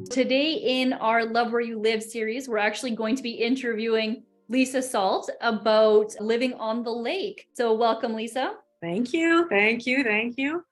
Today in our Love Where You Live series, we're actually going to be interviewing Lisa Salt about living on the lake. So welcome, Lisa. Thank you. Thank you. Thank you.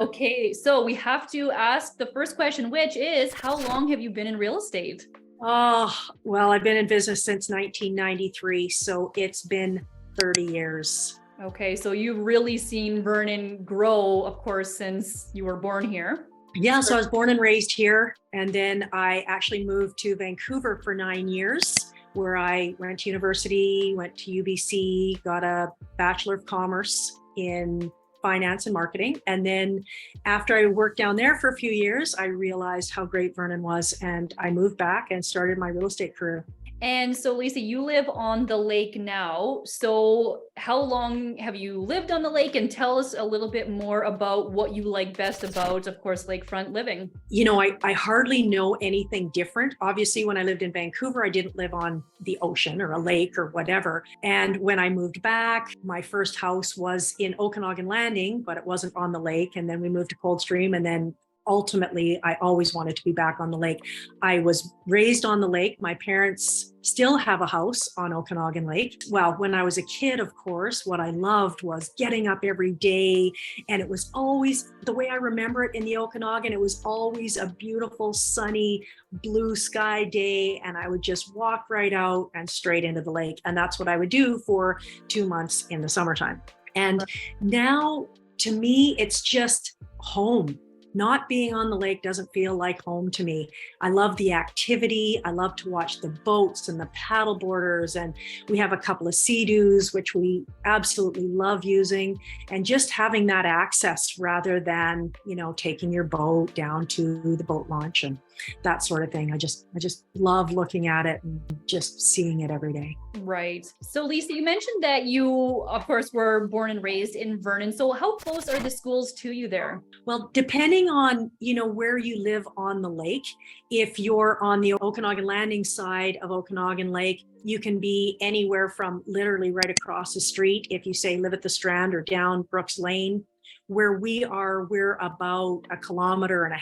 Okay, so we have to ask the first question, which is, how long have you been in real estate? Oh, well, I've been in business since 1993, so it's been 30 years. Okay, so you've really seen Vernon grow, of course, since you were born here. Yeah, so I was born and raised here, and then I actually moved to Vancouver for 9 years, where I went to university, went to UBC, got a Bachelor of Commerce in finance and marketing. And then after I worked down there for a few years, I realized how great Vernon was, and I moved back and started my real estate career. And so, Lisa, you live on the lake now. So how long have you lived on the lake? And tell us a little bit more about what you like best about, of course, lakefront living. You know, I hardly know anything different. Obviously, when I lived in Vancouver, I didn't live on the ocean or a lake or whatever. And when I moved back, my first house was in Okanagan Landing, but it wasn't on the lake. And then we moved to Coldstream, and then ultimately, I always wanted to be back on the lake. I was raised on the lake. My parents still have a house on Okanagan Lake. Well, when I was a kid, of course, what I loved was getting up every day. And it was always, the way I remember it in the Okanagan, it was always a beautiful, sunny, blue sky day. And I would just walk right out and straight into the lake. And that's what I would do for 2 months in the summertime. And now, to me, it's just home. Not being on the lake doesn't feel like home to me. I love the activity. I love to watch the boats and the paddle boarders. And we have a couple of sea-doos, which we absolutely love using. And just having that access rather than, you know, taking your boat down to the boat launch and that sort of thing. I just love looking at it and just seeing it every day. Right. So Lisa, you mentioned that you, of course, were born and raised in Vernon. So how close are the schools to you there? Well, depending on, you know, where you live on the lake, if you're on the Okanagan Landing side of Okanagan Lake, you can be anywhere from literally right across the street. If you say live at the Strand or down Brooks Lane, where we are, we're about 1.5 kilometers.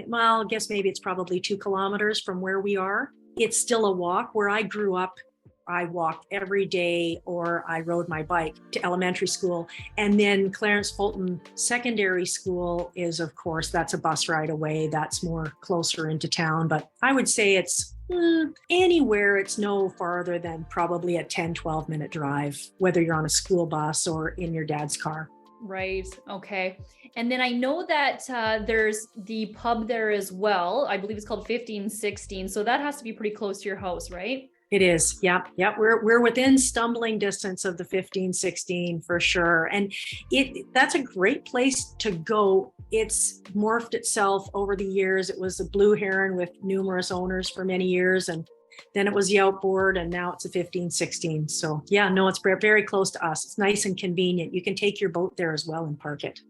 Well, I guess maybe it's probably 2 kilometers from where we are. It's still a walk. Where I grew up, I walked every day or I rode my bike to elementary school. And then Clarence Fulton Secondary School is, of course, that's a bus ride away. That's more closer into town. But I would say it's anywhere, it's no farther than probably a 10-12 minute drive, whether you're on a school bus or in your dad's car. Right. Okay. And then I know that there's the pub there as well. I believe it's called 1516. So that has to be pretty close to your house, right? It is. Yeah. We're within stumbling distance of the 1516 for sure. And that's a great place to go. It's morphed itself over the years. It was a Blue Heron with numerous owners for many years. And then it was the Outboard, and now it's a 1516. So yeah, no, it's very close to us. It's nice and convenient. You can take your boat there as well and park it.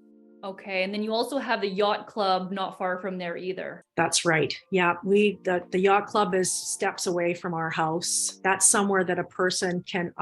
Okay. And then you also have the yacht club not far from there either. That's right. Yeah, the yacht club is steps away from our house. That's somewhere that a person can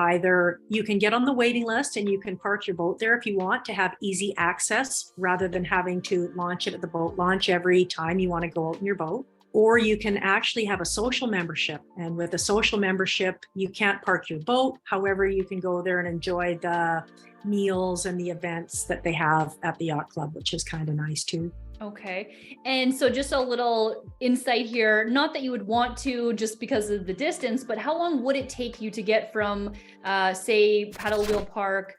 you can get on the waiting list and you can park your boat there if you want to have easy access rather than having to launch it at the boat launch every time you want to go out in your boat. Or you can actually have a social membership. And with a social membership, you can't park your boat. However, you can go there and enjoy the meals and the events that they have at the yacht club, which is kind of nice too. Okay. And so just a little insight here, not that you would want to just because of the distance, but how long would it take you to get from, say, Paddle Wheel Park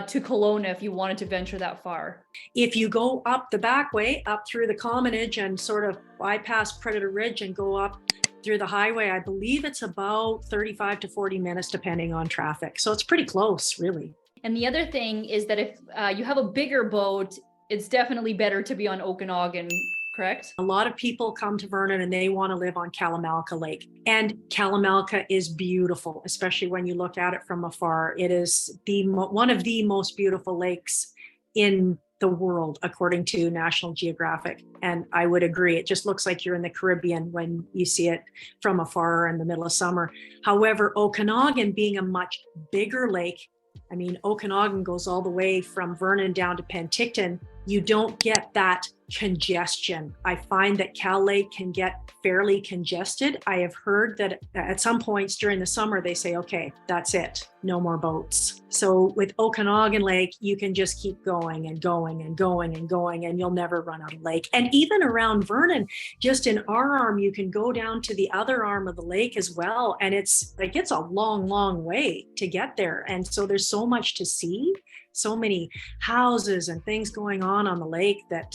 to Kelowna if you wanted to venture that far? If you go up the back way, up through the Commonage and sort of bypass Predator Ridge and go up through the highway, I believe it's about 35 to 40 minutes depending on traffic. So it's pretty close, really. And the other thing is that if you have a bigger boat, it's definitely better to be on Okanagan, correct? A lot of people come to Vernon and they want to live on Kalamalka Lake. And Kalamalka is beautiful, especially when you look at it from afar. It is one of the most beautiful lakes in the world, according to National Geographic. And I would agree. It just looks like you're in the Caribbean when you see it from afar in the middle of summer. However, Okanagan being a much bigger lake I mean, Okanagan goes all the way from Vernon down to Penticton. You don't get that congestion. I find that Cal Lake can get fairly congested. I have heard that at some points during the summer, they say, okay, that's it, no more boats. So with Okanagan Lake, you can just keep going and going and going and going, and you'll never run out of lake. And even around Vernon, just in our arm, you can go down to the other arm of the lake as well. And it's a long, long way to get there. And so there's so much to see, so many houses and things going on the lake that,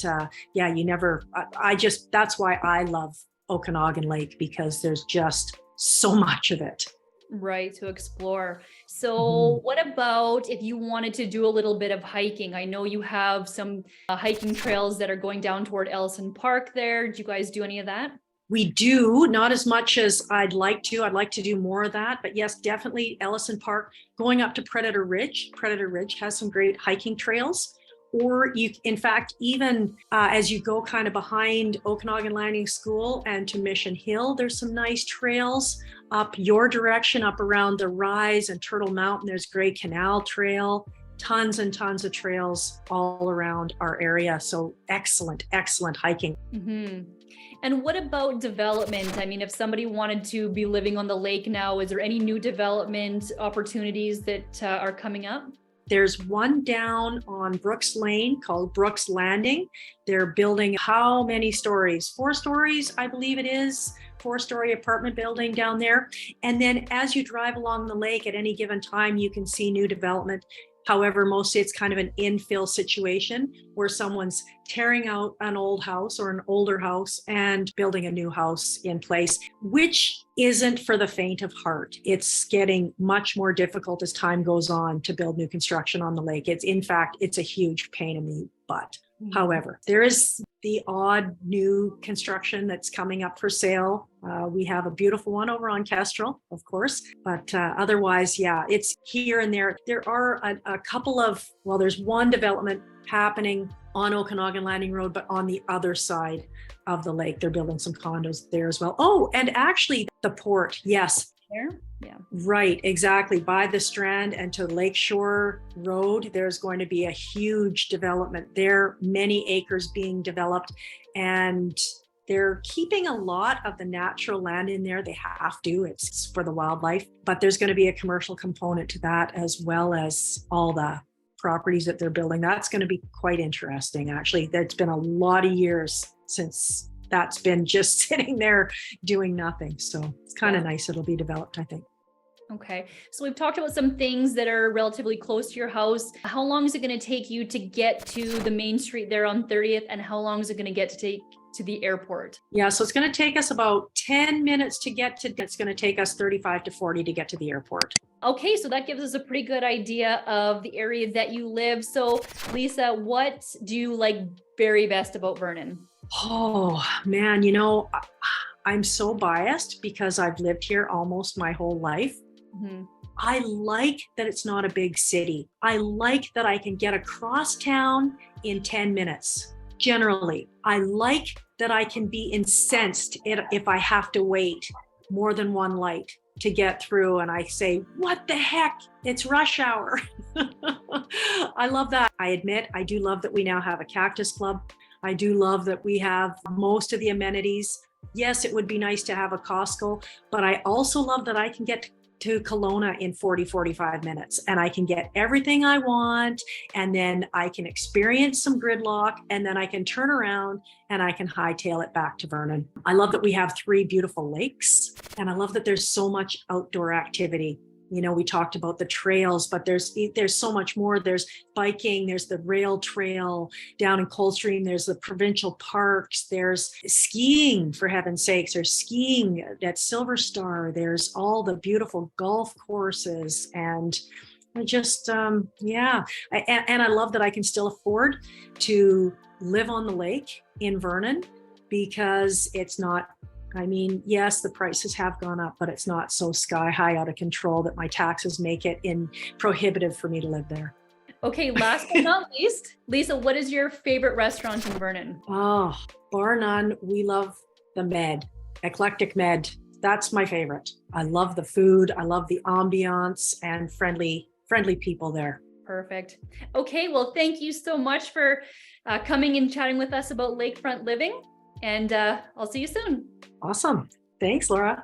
that's why I love Okanagan Lake, because there's just so much of it. Right, to explore. So what about if you wanted to do a little bit of hiking? I know you have some hiking trails that are going down toward Ellison Park there. Do you guys do any of that? We do, not as much as I'd like to. I'd like to do more of that. But yes, definitely Ellison Park, going up to Predator Ridge. Predator Ridge has some great hiking trails. Or you, in fact, even as you go kind of behind Okanagan Landing School and to Mission Hill, there's some nice trails up your direction, up around the Rise and Turtle Mountain. There's Gray Canal Trail, tons and tons of trails all around our area. So excellent, excellent hiking. And what about development? I mean, if somebody wanted to be living on the lake now, is there any new development opportunities that are coming up? There's one down on Brooks Lane called Brooks Landing. They're building how many stories? 4 stories, I believe it is. 4-story apartment building down there. And then as you drive along the lake at any given time, you can see new development. However, mostly it's kind of an infill situation where someone's tearing out an old house or an older house and building a new house in place, which isn't for the faint of heart. It's getting much more difficult as time goes on to build new construction on the lake. It's a huge pain in the butt. However, there is the odd new construction that's coming up for sale. We have a beautiful one over on Kestrel, of course, but otherwise, yeah, it's here and there. There are a couple of, there's one development happening on Okanagan Landing Road, but on the other side of the lake. They're building some condos there as well. Oh, and actually the port, yes. There? Yeah. Right, exactly. By the Strand and to Lakeshore Road, there's going to be a huge development there, many acres being developed, and they're keeping a lot of the natural land in there. They have to, it's for the wildlife, but there's going to be a commercial component to that as well as all the properties that they're building. That's going to be quite interesting, actually. It's been a lot of years since that's been just sitting there doing nothing. So it's kind of nice. It'll be developed, I think. Okay. So we've talked about some things that are relatively close to your house. How long is it going to take you to get to the main street there on 30th? And how long is it going to take to the airport? Yeah. So it's going to take us about 10 minutes to get to, it's going to take us 35 to 40 to get to the airport. Okay. So that gives us a pretty good idea of the area that you live. So Lisa, what do you like very best about Vernon? Oh man, I'm so biased because I've lived here almost my whole life. I like that it's not a big city. I like that I can get across town in 10 minutes. Generally, I like that I can be incensed if I have to wait more than one light to get through and I say, what the heck? It's rush hour. I love that. I admit, I do love that we now have a cactus club. I do love that we have most of the amenities. Yes, it would be nice to have a Costco, but I also love that I can get to Kelowna in 45 minutes and I can get everything I want. And then I can experience some gridlock and then I can turn around and I can hightail it back to Vernon. I love that we have 3 beautiful lakes and I love that there's so much outdoor activity. We talked about the trails, but there's so much more. There's biking, there's the rail trail down in Coldstream, there's the provincial parks, there's skiing, for heaven's sakes, there's skiing at Silver Star, there's all the beautiful golf courses, and I just, and I love that I can still afford to live on the lake in Vernon because it's not, yes, the prices have gone up, but it's not so sky high out of control that my taxes make it prohibitive for me to live there. Okay, last but not least, Lisa, what is your favorite restaurant in Vernon? Oh, bar none. We love the Med, Eclectic Med. That's my favorite. I love the food. I love the ambiance and friendly friendly people there. Perfect. Okay, well, thank you so much for coming and chatting with us about lakefront living, and I'll see you soon. Awesome. Thanks, Laura.